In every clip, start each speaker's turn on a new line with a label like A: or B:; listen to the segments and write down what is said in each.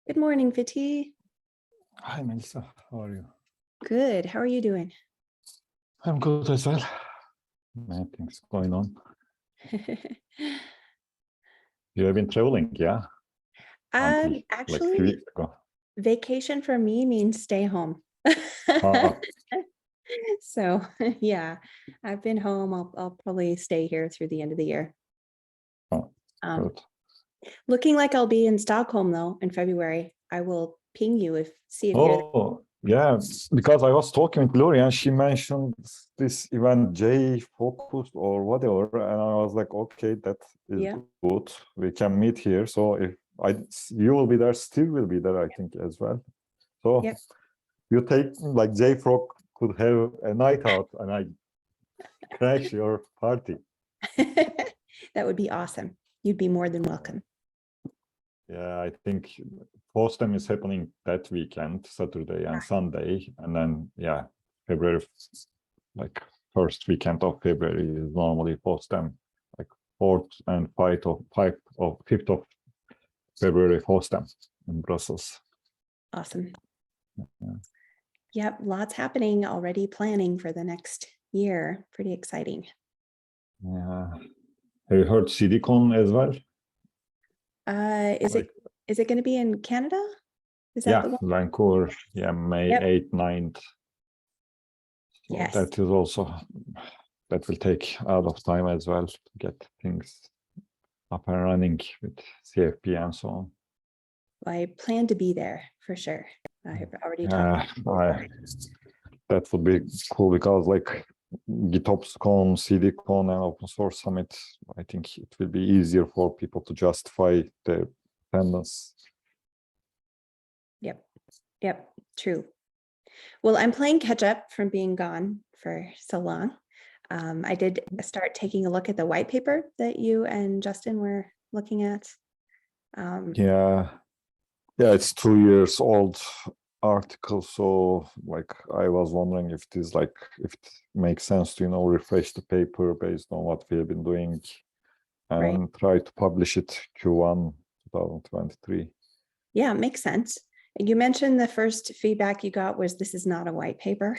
A: Good morning, Viti.
B: Hi, Melissa. How are you?
A: Good. How are you doing?
B: I'm good as well. Many things going on. You have been traveling, yeah? Until like
A: Actually,
B: 2 weeks ago.
A: vacation for me means stay home.
B: Oh,
A: So yeah, I've been home. I'll probably stay here through the end of the year.
B: oh,
A: Um,
B: good.
A: looking like I'll be in Stockholm though in February. I will ping you see if you're.
B: Oh, yeah, because I was talking with Gloria and she mentioned this event J focused or whatever, and I was like, okay, that is
A: Yeah.
B: good. We can meet here. So if you will be there, Steve will be there, I think, as well. So
A: Yep.
B: you take like J Frog could have a night out and I crash your party.
A: That would be awesome. You'd be more than welcome.
B: Yeah, I think FOSDEM is happening that weekend, Saturday and Sunday, and then yeah, February, like first weekend of February is normally FOSDEM, like 4th and 5th of February FOSDEM in Brussels.
A: Awesome.
B: Yeah.
A: Yep, lots happening already. Planning for the next year. Pretty exciting.
B: Yeah. Have you heard CDCon as well?
A: Is it going to be in Canada? Is that the one?
B: Vancouver. Yeah, May 8th, 9th. So
A: Yes.
B: that is also, that will take a lot of time as well to get things up and running with CFP and so on.
A: Well, I plan to be there for sure. I have already talked.
B: That would be cool because like GitOpsCon, CDCon, and Open Source Summit, I think it will be easier for people to justify their attendance.
A: Yep, true. Well, I'm playing catch up from being gone for so long. I did start taking a look at the white paper that you and Justin were looking at.
B: Yeah, it's 2 years old article, so like I was wondering if it makes sense to refresh the paper based on what we have been doing and try to publish it Q1 2023.
A: Yeah, it makes sense. You mentioned the first feedback you got was this is not a white paper.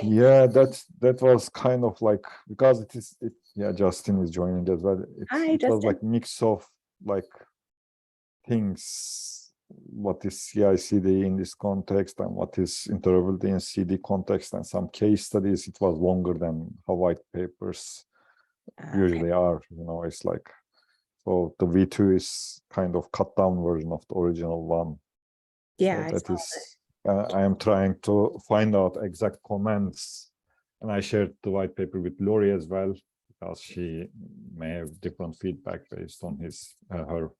B: Yeah, that was kind of like, because Justin is joining as well. It was like mix of like things, what is CI/CD in this context and what is interoperability in CD context, and some case studies. It was longer than how white papers usually are. It's like, so the V2 is kind of cut down version of the original one.
A: Yeah,
B: so that is. I am trying to find out exact comments, and I shared the white paper with Lori as well because she may have different feedback based on her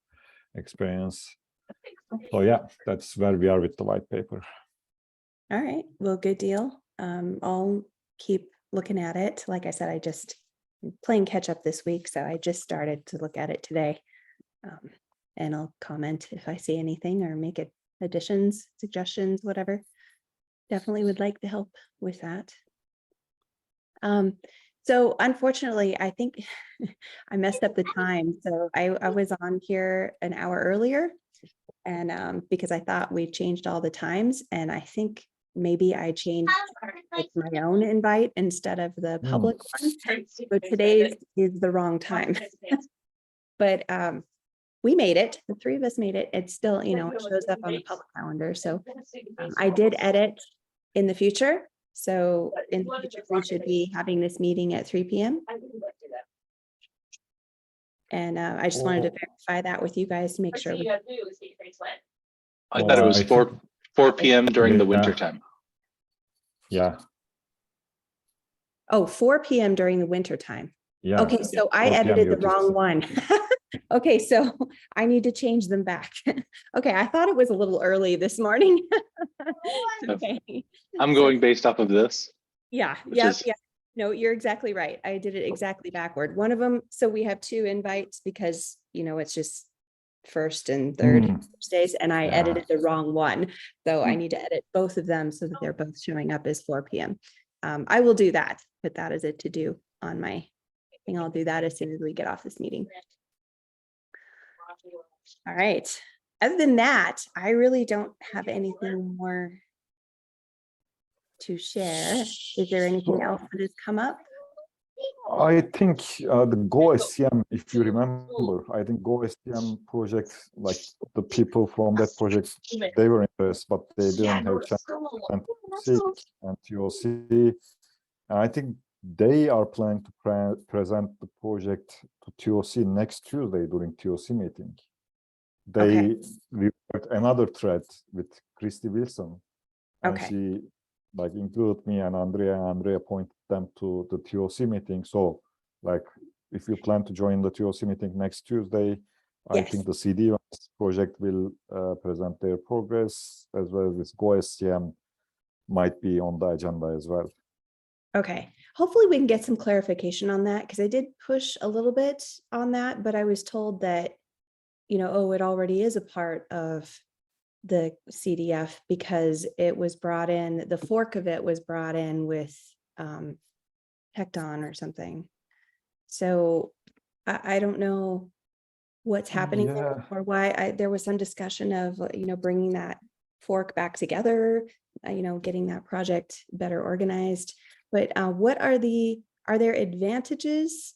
B: experience. So yeah, that's where we are with the white paper.
A: All right, well, good deal. I'll keep looking at it. Like I said, I just playing catch up this week, so I just started to look at it today, and I'll comment if I see anything or make it additions, suggestions, whatever. Definitely would like to help with that. So unfortunately, I think I messed up the time. So I was on here an hour earlier, and because I thought we changed all the times, and I think maybe I changed my own invite instead of the public one. So today's is the wrong time. But we made it. The three of us made it. It's still, it shows up on the public calendar. So I did edit in the future. So in the future, we should be having this meeting at 3 p.m. And I just wanted to verify that with you guys to make sure.
C: I thought it was 4 p.m. during the winter time.
B: Yeah.
A: Oh, 4 p.m. during the winter time.
B: Yeah.
A: Okay, so I edited the wrong one. Okay, so I need to change them back. Okay, I thought it was a little early this morning. Okay.
C: I'm going based off of this.
A: Yeah. No, you're exactly right. I did it exactly backward. One of them, so we have two invites because, it's just first and third Thursdays, and I edited the wrong one. So I need to edit both of them so that they're both showing up as 4 p.m. I will do that, but that is a to-do on my thing. I'll do that as soon as we get off this meeting. All right. other than that, I really don't have anything more to share. Is there anything else that has come up?
B: I think the GoSCM, if you remember, I think GoSCM project, like the people from that project, they were interested, but they didn't have chance to SIG and TOC. And I think they are planning to present the project to TOC next Tuesday during TOC meeting. They reviewed another thread with Christy Wilson, and she like included me and Andrea pointed them to the TOC meeting. So like if you plan to join the TOC meeting next Tuesday, I think the CD project will present their progress, as well as this GoSCM might be on the agenda as well.
A: Okay, hopefully we can get some clarification on that, because I did push a little bit on that, but I was told that, you know, oh, it already is a part of the CDF because it was brought in, the fork of it was brought in with Tecton or something. So I don't know what's happening there, or why there was some discussion of, you know, bringing that fork back together, you know, getting that project better organized. But what are there advantages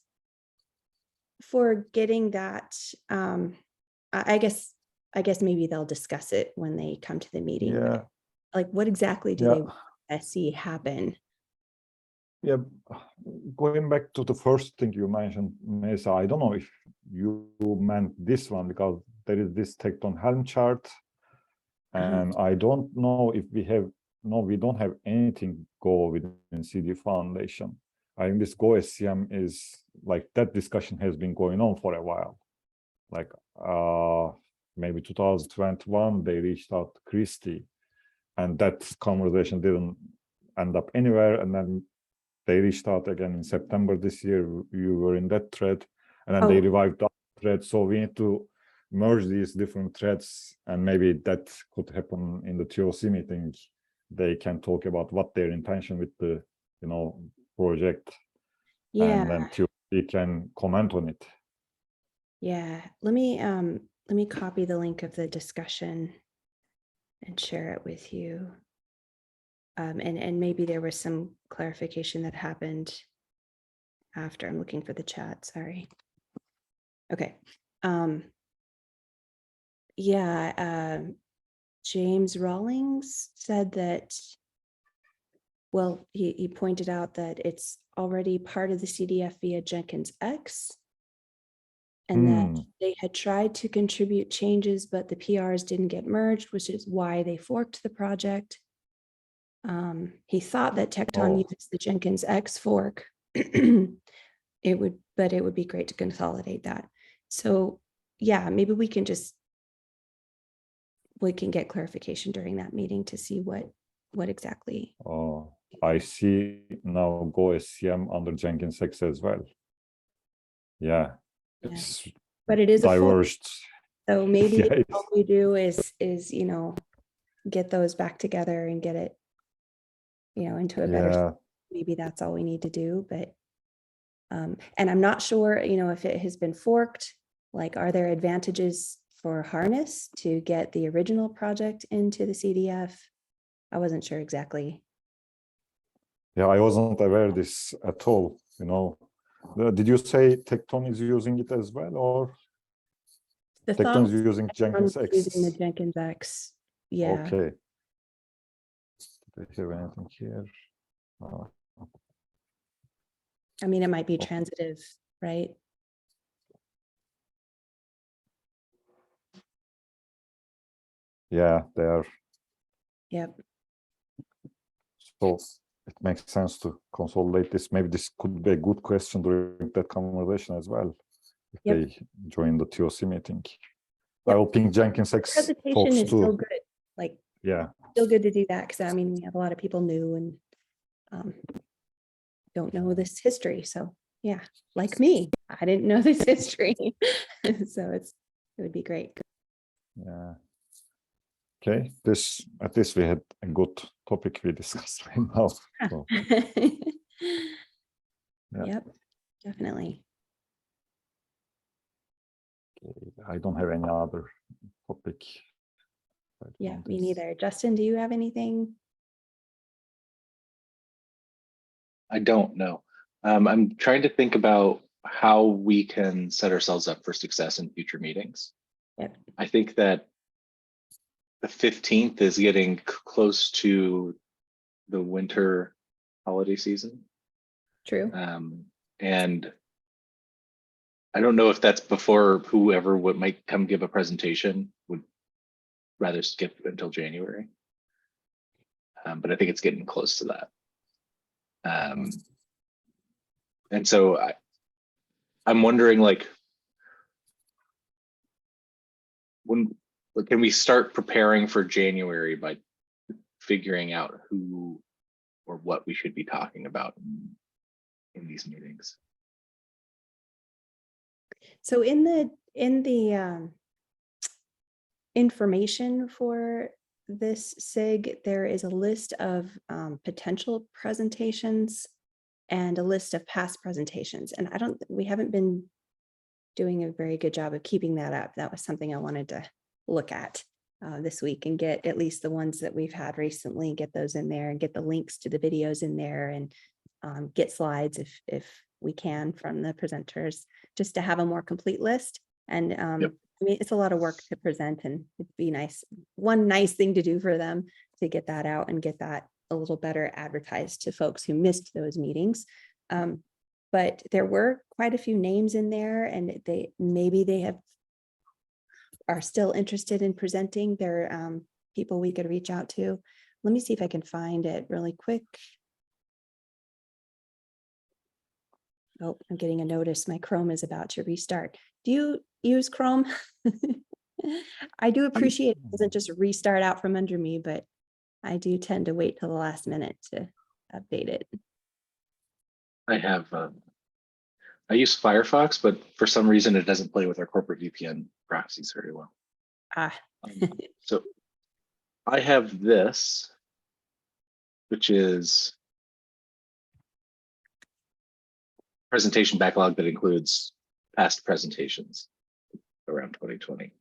A: for getting that? I guess maybe they'll discuss it when they come to the meeting.
B: Yeah.
A: Like, what exactly do they want to see happen?
B: Yeah, going back to the first thing you mentioned, Mesa, I don't know if you meant this one, because there is this Tecton Helm chart, and I don't know if we have, no, we don't have anything Go within CD Foundation. I think this GoSCM is like, that discussion has been going on for a while. Like maybe 2021, they reached out to Christy, and that conversation didn't end up anywhere. And then they reached out again in September this year. You were in that thread, and then they revived that thread. So we need to merge these different threads, and maybe that could happen in the TOC meeting. They can talk about what their intention with the, you know, project, and then TOC can comment on it.
A: Yeah, let me copy the link of the discussion and share it with you. And maybe there was some clarification that happened after. I'm looking for the chat, sorry. Okay. James Rawlings said that, well, he pointed out that it's already part of the CDF via Jenkins X, and that they had tried to contribute changes, but the PRs didn't get merged, which is why they forked the project. He thought that Tecton uses the Jenkins X fork. It would be great to consolidate that. So yeah, maybe we can get clarification during that meeting to see what exactly.
B: Oh, I see now GoSCM under Jenkins X as well. Yeah. It's
A: but it is
B: diverged.
A: So maybe all we do is, you know, get those back together and get it, you know, into a better, maybe that's all we need to do. But and I'm not sure, you know, if it has been forked, like, are there advantages for Harness to get the original project into the CDF? I wasn't sure exactly.
B: Yeah, I wasn't aware of this at all, you know. Did you say Tecton is using it as well, or Tecton is using Jenkins X?
A: Using the Jenkins X, yeah.
B: Okay. Do they have anything here?
A: I mean, it might be transitive, right?
B: Yeah, they are.
A: Yep.
B: So it makes sense to consolidate this. Maybe this could be a good question during that conversation as well, if they join the TOC meeting. I will ping Jenkins X
A: presentation
B: folks
A: is
B: too.
A: still good. Like, still good to do that, because I mean, we have a lot of people new and don't know this history. So yeah, like me, I didn't know this history. So it would be great.
B: Yeah. Okay, at least we had a good topic we discussed right now. So,
A: Yep, definitely.
B: I don't have any other topic.
A: Yeah,
B: on
A: me
B: this.
A: neither. Justin, do you have anything?
C: I don't know. I'm trying to think about how we can set ourselves up for success in future meetings.
A: Yep.
C: I think that the 15th is getting close to the winter holiday season.
A: True.
C: And I don't know if that's before whoever might come give a presentation would rather skip until January. But I think it's getting close to that. And so I'm wondering, like, when can we start preparing for January by figuring out who or what we should be talking about in these meetings?
A: So in the information for this SIG, there is a list of potential presentations and a list of past presentations. And we haven't been doing a very good job of keeping that up. That was something I wanted to look at this week and get at least the ones that we've had recently, get those in there and get the links to the videos in there, and get slides if we can from the presenters, just to have a more complete list. And
C: Yep.
A: I mean, it's a lot of work to present, and it'd be nice. One nice thing to do for them to get that out and get that a little better advertised to folks who missed those meetings. But there were quite a few names in there, and maybe they are still interested in presenting. They're people we could reach out to. Let me see if I can find it really quick. Oh, I'm getting a notice. My Chrome is about to restart. Do you use Chrome? I do appreciate it doesn't just restart out from under me, but I do tend to wait till the last minute to update it.
C: I use Firefox, but for some reason it doesn't play with our corporate VPN proxies very well. So I have this, which is presentation backlog that includes past presentations around 2020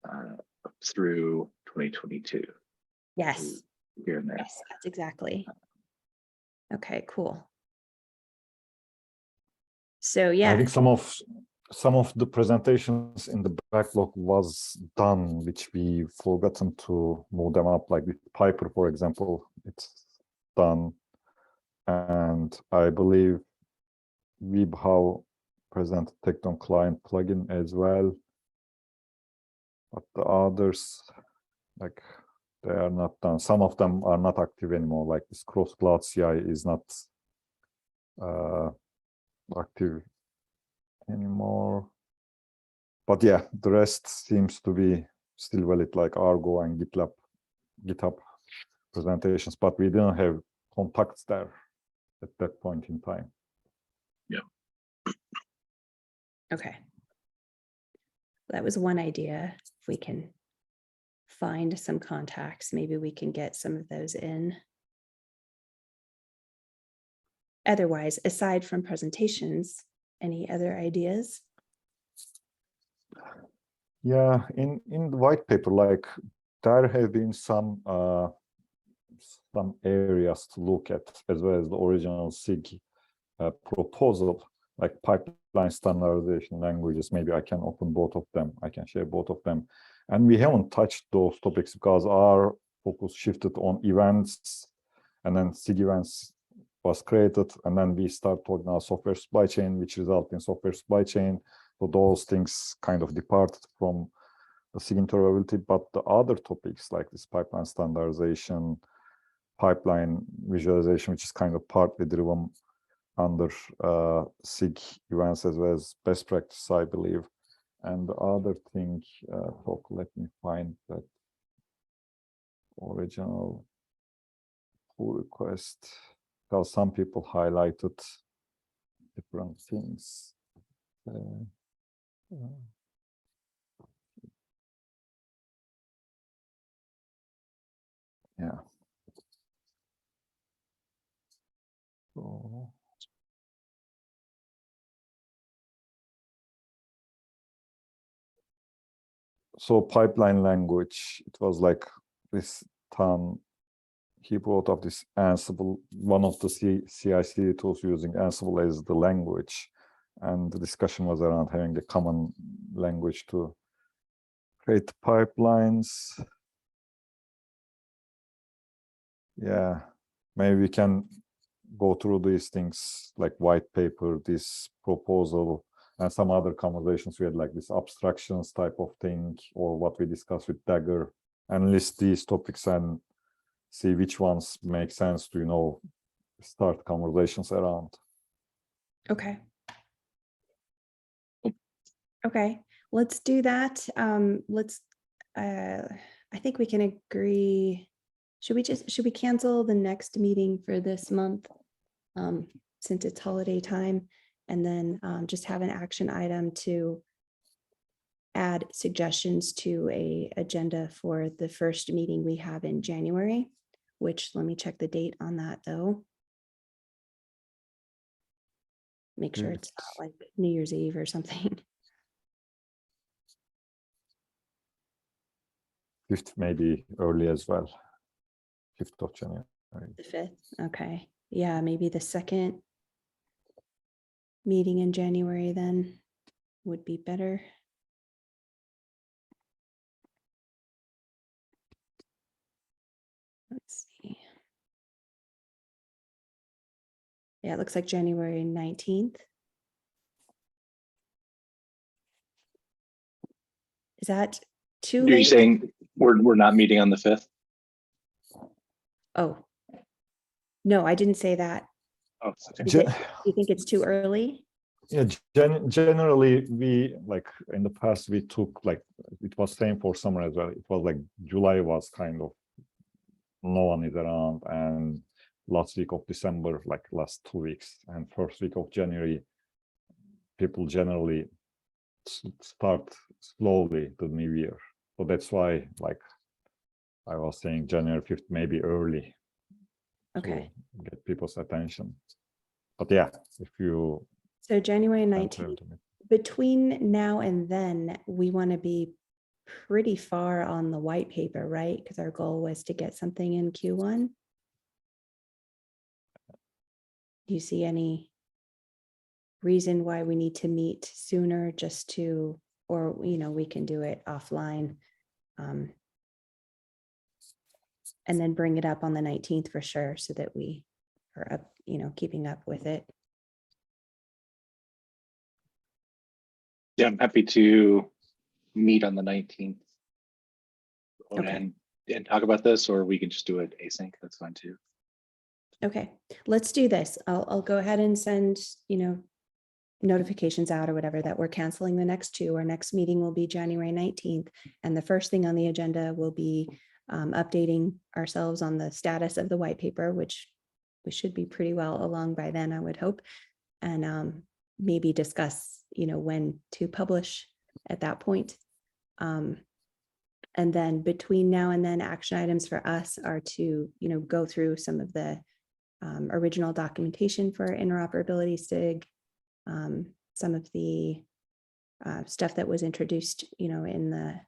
C: up through 2022.
A: Yes,
C: Here and there.
A: yes, that's exactly. Okay, cool. So
B: I
A: yeah,
B: think some of the presentations in the backlog was done, which we forgotten to move them up. Like with Piper, for example, it's done, and I believe Webhow presented Tecton client plugin as well. But the others, like, they are not done. Some of them are not active anymore. Like this cross cloud CI is not active anymore. But yeah, the rest seems to be still valid, like Argo and GitHub presentations, but we didn't have contacts there at that point in time.
C: Yeah.
A: okay. That was one idea. If we can find some contacts, maybe we can get some of those in. Otherwise, aside from presentations, any other ideas?
B: Yeah, in the white paper, like there have been some areas to look at, as well as the original SIG proposal, like pipeline standardization languages. Maybe I can open both of them. I can share both of them. And we haven't touched those topics because our focus shifted on events, and then SIG events was created, and then we start talking about software supply chain, which result in software supply chain. So those things kind of departed from the SIG interoperability, but the other topics like this pipeline standardization, pipeline visualization, which is kind of partly driven under SIG events as well as best practice, I believe. And the other thing, let me find that original pull request, because some people highlighted different things. Yeah. So so pipeline language, it was like this Tom, he brought up this Ansible, one of the CI/CD tools using Ansible as the language. And the discussion was around having a common language to create pipelines. Yeah, maybe we can go through these things like white paper, this proposal, and some other conversations we had, like this abstractions type of thing, or what we discussed with Dagger, and list these topics and see which ones make sense to, you know, start conversations around.
A: Okay. Okay, let's do that. I think we can agree. Should we cancel the next meeting for this month? Since it's holiday time, and then just have an action item to add suggestions to a agenda for the first meeting we have in January, which let me check the date on that though. Make sure it's not like New Year's Eve or something.
B: 5th, maybe early as well. 5th of January.
A: The 5th, okay. Yeah, maybe the second meeting in January then would be better. Let's see. Yeah, it looks like January 19th. Is that too
C: Are you
A: late?
C: saying we're not meeting on the 5th?
A: Oh, no, I didn't say that.
C: Oh, okay.
A: Is it, do you think it's too early?
B: Yeah, generally we, like in the past we took, like it was same for summer as well. It was like July was kind of no one is around, and last week of December, like last 2 weeks, and first week of January, people generally start slowly the new year. So that's why, like I was saying, January 5th, maybe early.
A: Okay,
B: To get people's attention. But yeah, if you
A: so January
B: can't
A: 19th,
B: have them-
A: between now and then, we want to be pretty far on the white paper, right? Because our goal was to get something in Q1. Do you see any reason why we need to meet sooner just to, or, you know, we can do it offline? And then bring it up on the 19th for sure, so that we are up, you know, keeping up with it.
C: Yeah, I'm happy to meet on the 19th.
A: Okay.
C: And talk about this, or we can just do it async. That's fine too.
A: Okay, let's do this. I'll go ahead and send, you know, notifications out or whatever that we're canceling the next two. Our next meeting will be January 19th. And the first thing on the agenda will be updating ourselves on the status of the white paper, which we should be pretty well along by then, I would hope. And maybe discuss, you know, when to publish at that point. And then between now and then, action items for us are to, you know, go through some of the original documentation for interoperability SIG, some of the stuff that was introduced, you know, in the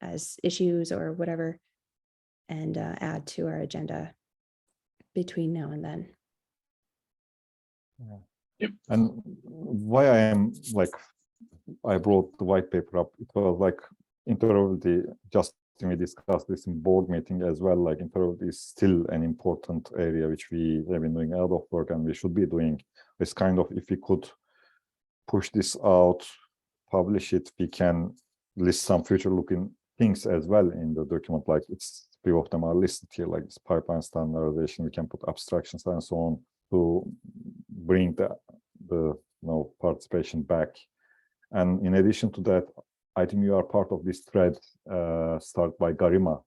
A: as issues or whatever, and add to our agenda between now and then.
B: Yeah.
C: Yep.
B: And why I am like, I brought the white paper up, it was like interoperability, just we discussed this in board meeting as well, like interoperability is still an important area which we have been doing a lot of work and we should be doing. It's kind of, if we could push this out, publish it, we can list some future looking things as well in the document, like it's few of them are listed here, like this pipeline standardization, we can put abstractions and so on to bring the you know, participation back. And in addition to that, I think you are part of this thread started by Garima,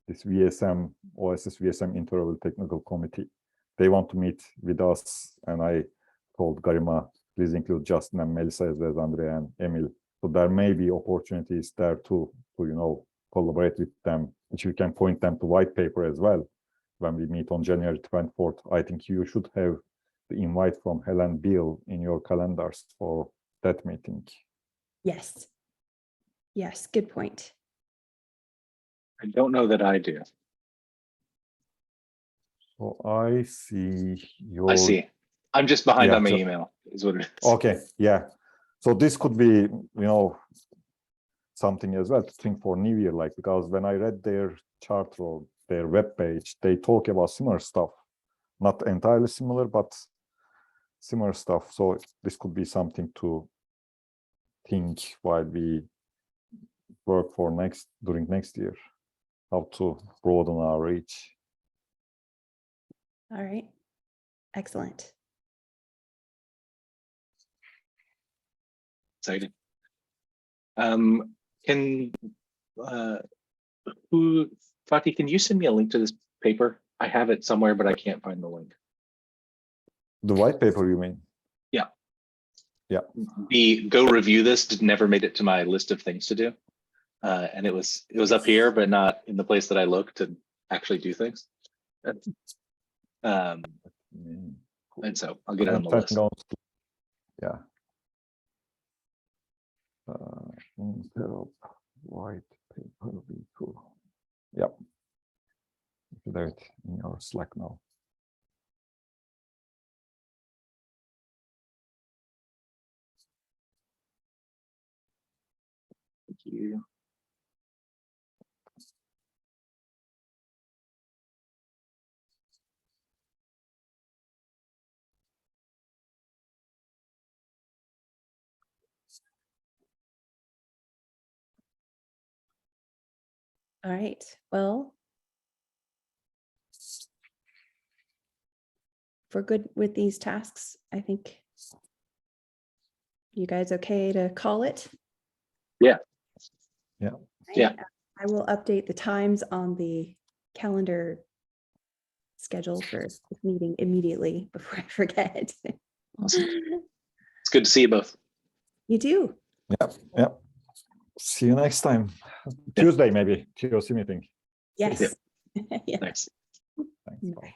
B: this VSM, OSS VSM Interoperability Technical Committee. They want to meet with us, and I told Garima, please include Justin and Melissa as well as Andrea and Emil. So there may be opportunities there to you know, collaborate with them, which we can point them to white paper as well. When we meet on January 24th, I think you should have the invite from Helen Beal in your calendars for that meeting.
A: Yes. Yes, good point.
C: I don't know that I do.
B: So I see your.
C: I see. I'm just behind
B: Yeah,
C: on my
B: so-
C: email, is what it is.
B: Okay, yeah. So this could be, something as well to think for New Year, like, because when I read their chart or their web page, they talk about similar stuff, not entirely similar, but similar stuff. So this could be something to think while we work for during next year, how to broaden our reach.
A: All right. Excellent.
C: Exciting. Fatih, can you send me a link to this paper? I have it somewhere, but I can't find the link.
B: The white paper, you mean?
C: Yeah.
B: Yeah.
C: The go review this never made it to my list of things to do. And it was up here, but not in the place that I look to actually do things. And so I'll get it on the list.
B: Yeah. Instead of white paper, would be cool. Yep. Do it in your Slack now.
C: Thank you.
A: All right. Well, if we're good with these tasks, I think you guys okay to call it?
C: Yeah.
B: Yeah.
A: Right.
C: Yeah.
A: I will update the times on the calendar schedule for this meeting immediately before I forget.
C: Awesome. It's good to see you both.
A: You do.
B: Yeah. See you next time.
C: Yeah.
B: Tuesday, maybe. TOC meeting.
A: Yes.
C: Yeah.
A: Yeah.
C: Thanks.
B: Thanks. Bye.